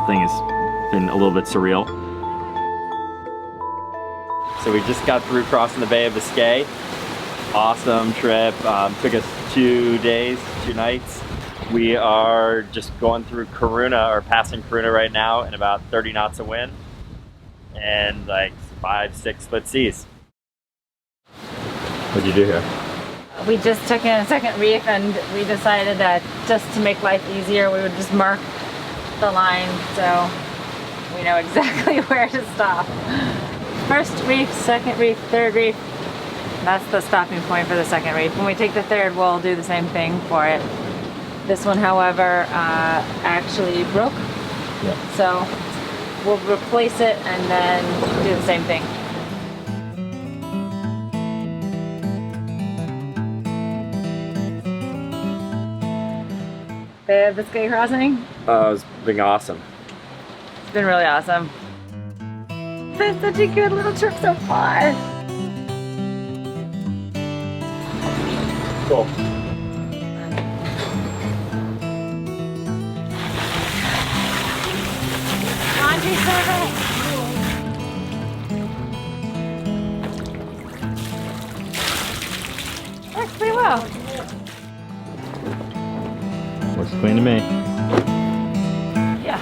whole thing has been a little bit surreal. So we just got through crossing the Bay of Biscay. Awesome trip. Took us 2 days, 2 nights. We are just going through Corunna, or passing Corunna right now, in about 30 knots of wind and like 5-6 foot seas. What'd you do here? We just took in a second reef, and we decided that just to make life easier, we would just mark the line so we know exactly where to stop. First reef, second reef, third reef. That's the stopping point for the second reef. When we take the third, we'll do the same thing for it. This one, however, actually broke. Yeah. So we'll replace it and then do the same thing. Bay of Biscay crossing? It's been awesome. It's been really awesome. It's been such a good little trip so far. Cool. Laundry service. Works pretty well. Looks clean to me. Yeah.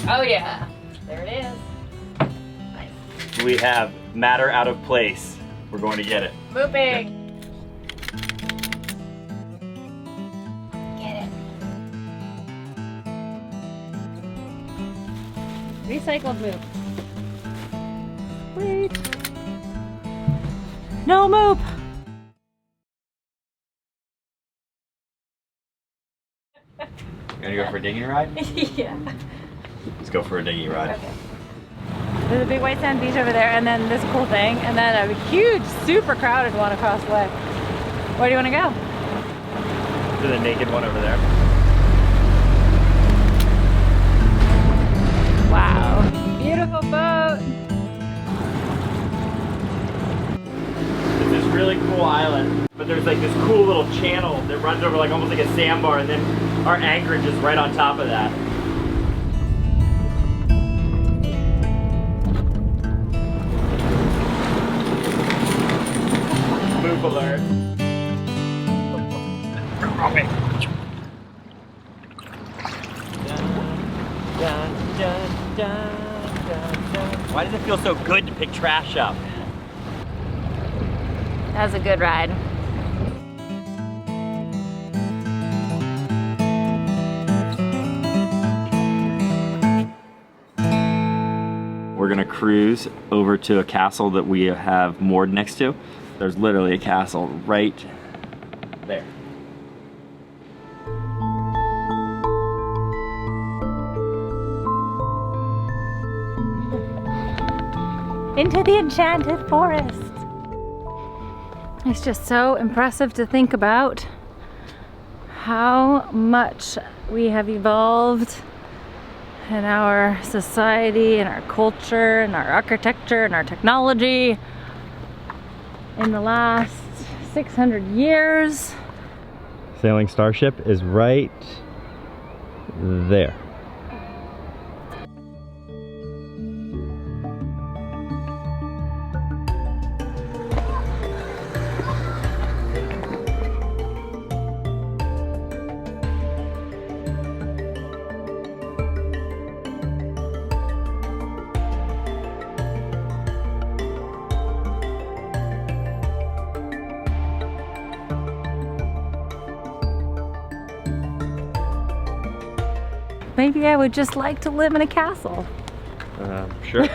Oh yeah, there it is. Nice. We have matter out of place. We're going to get it. Moving. Get it. Recycled moop. Wait. No moop. Gonna go for a dinghy ride? Yeah. Let's go for a dinghy ride. Okay. There's a big white sand beach over there, and then this cool thing, and then a huge, super crowded one across the way. Where do you want to go? To the naked one over there. Wow. Beautiful boat. It's this really cool island, but there's like this cool little channel that runs over like almost like a sandbar, and then our anchorage is right on top of that. Move alert. Wrong way. Why does it feel so good to pick trash up? That was a good ride. We're gonna cruise over to a castle that we have moored next to. There's literally a castle right there. Into the enchanted forest. It's just so impressive to think about how much we have evolved in our society and our culture and our architecture and our technology in the last 600 years. Sailing Starship is right there. Maybe I would just like to live in a castle. Sure.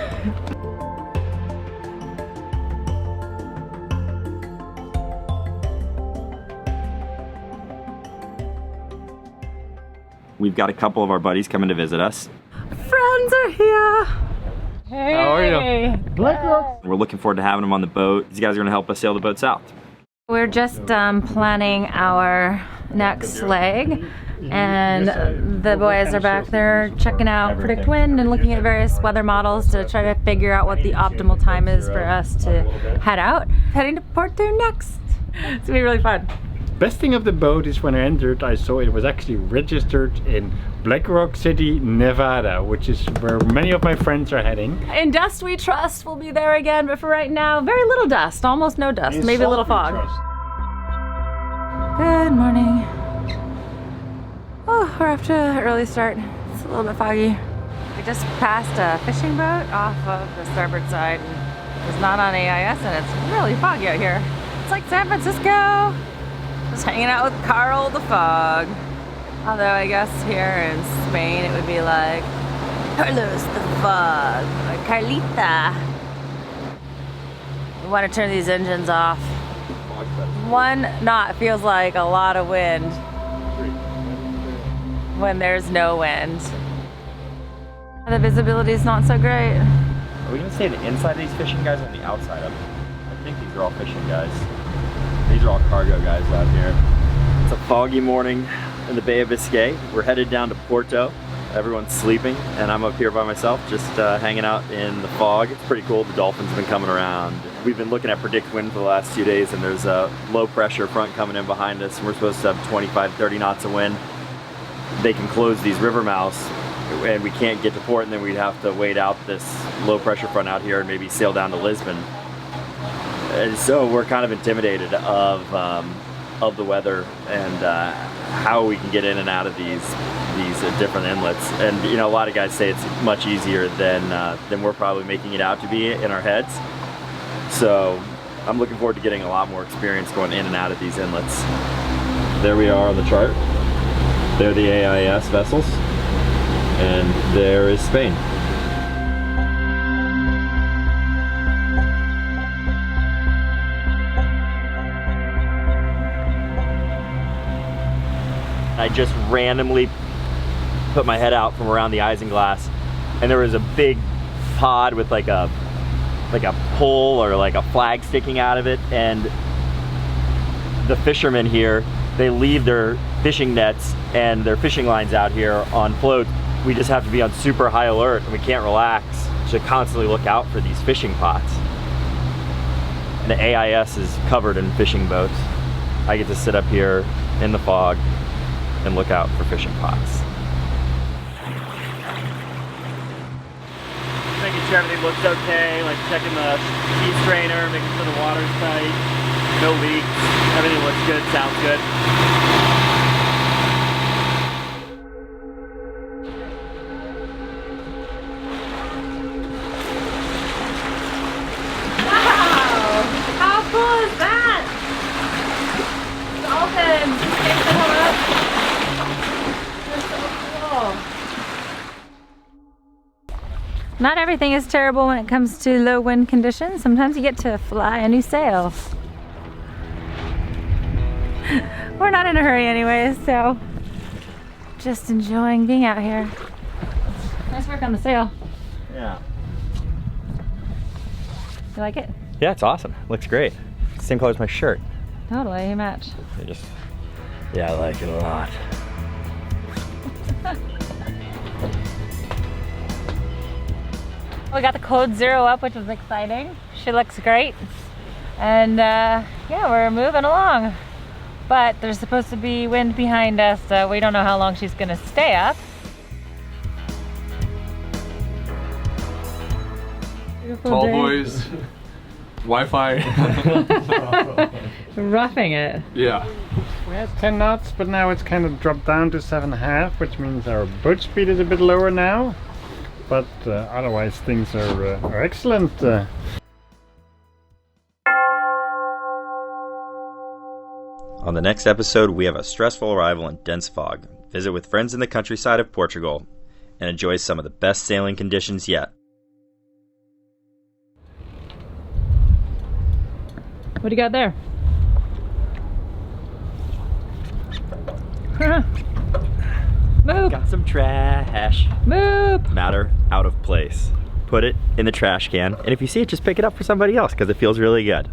We've got a couple of our buddies coming to visit us. Friends are here. Hey. How are you? We're looking forward to having them on the boat. These guys are going to help us sail the boat south. We're just planning our next leg. And the boys are back there checking out predict wind and looking at various weather models to try to figure out what the optimal time is for us to head out. Heading to Porto next. It's gonna be really fun. Best thing of the boat is when I entered, I saw it was actually registered in Black Rock City, Nevada, which is where many of my friends are heading. In dust we trust, we'll be there again, but for right now, very little dust, almost no dust, maybe a little fog. Good morning. Oh, we're off to an early start. It's a little bit foggy. We just passed a fishing boat off of the starboard side. It's not on AIS and it's really foggy out here. It's like San Francisco. Just hanging out with Carl the Fog. Although I guess here in Spain it would be like Carlos the Fog or Carlita. We want to turn these engines off. 1 knot feels like a lot of wind when there's no wind. The visibility is not so great. Are we gonna stay the inside of these fishing guys or on the outside of them? I think these are all fishing guys. These are all cargo guys out here. It's a foggy morning in the Bay of Biscay. We're headed down to Porto. Everyone's sleeping and I'm up here by myself just hanging out in the fog. It's pretty cool. The dolphins have been coming around. We've been looking at predict wind for the last 2 days and there's a low pressure front coming in behind us and we're supposed to have 25, 30 knots of wind. They can close these river mouths and we can't get to port, and then we'd have to wait out this low pressure front out here and maybe sail down to Lisbon. And so we're kind of intimidated of the weather and how we can get in and out of these different inlets. And you know, a lot of guys say it's much easier than we're probably making it out to be in our heads. So I'm looking forward to getting a lot more experience going in and out of these inlets. There we are on the chart. They're the AIS vessels, and there is Spain. I just randomly put my head out from around the isinglass, and there was a big pod with like a pole or like a flag sticking out of it, and the fishermen here, they leave their fishing nets and their fishing lines out here on floats. We just have to be on super high alert and we can't relax to constantly look out for these fishing pots. And the AIS is covered in fishing boats. I get to sit up here in the fog and look out for fishing pots. Making sure everything looks okay, like checking the heat strainer, making sure the water's tight, no leaks, everything looks good, sounds good. Wow! How cool is that? Dolphins! Take them up. They're so cool. Not everything is terrible when it comes to low wind conditions. Sometimes you get to fly a new sail. We're not in a hurry anyways, so just enjoying being out here. Nice work on the sail. Yeah. You like it? Yeah, it's awesome. Looks great. Same color as my shirt. Totally, you match. Yeah, I like it a lot. We got the code 0 up, which was exciting. She looks great. And yeah, we're moving along. But there's supposed to be wind behind us, so we don't know how long she's gonna stay up. Beautiful Tall day. boys, Wi-Fi. Roughing it. Yeah. We had 10 knots, but now it's kind of dropped down to 7.5, which means our boat speed is a bit lower now. But otherwise things are excellent. On the next episode, we have a stressful arrival in dense fog, visit with friends in the countryside of Portugal, and enjoy some of the best sailing conditions yet. What do you got there? Move! Got some trash. Move! Matter out of place. Put it in the trash can, and if you see it, just pick it up for somebody else because it feels really good.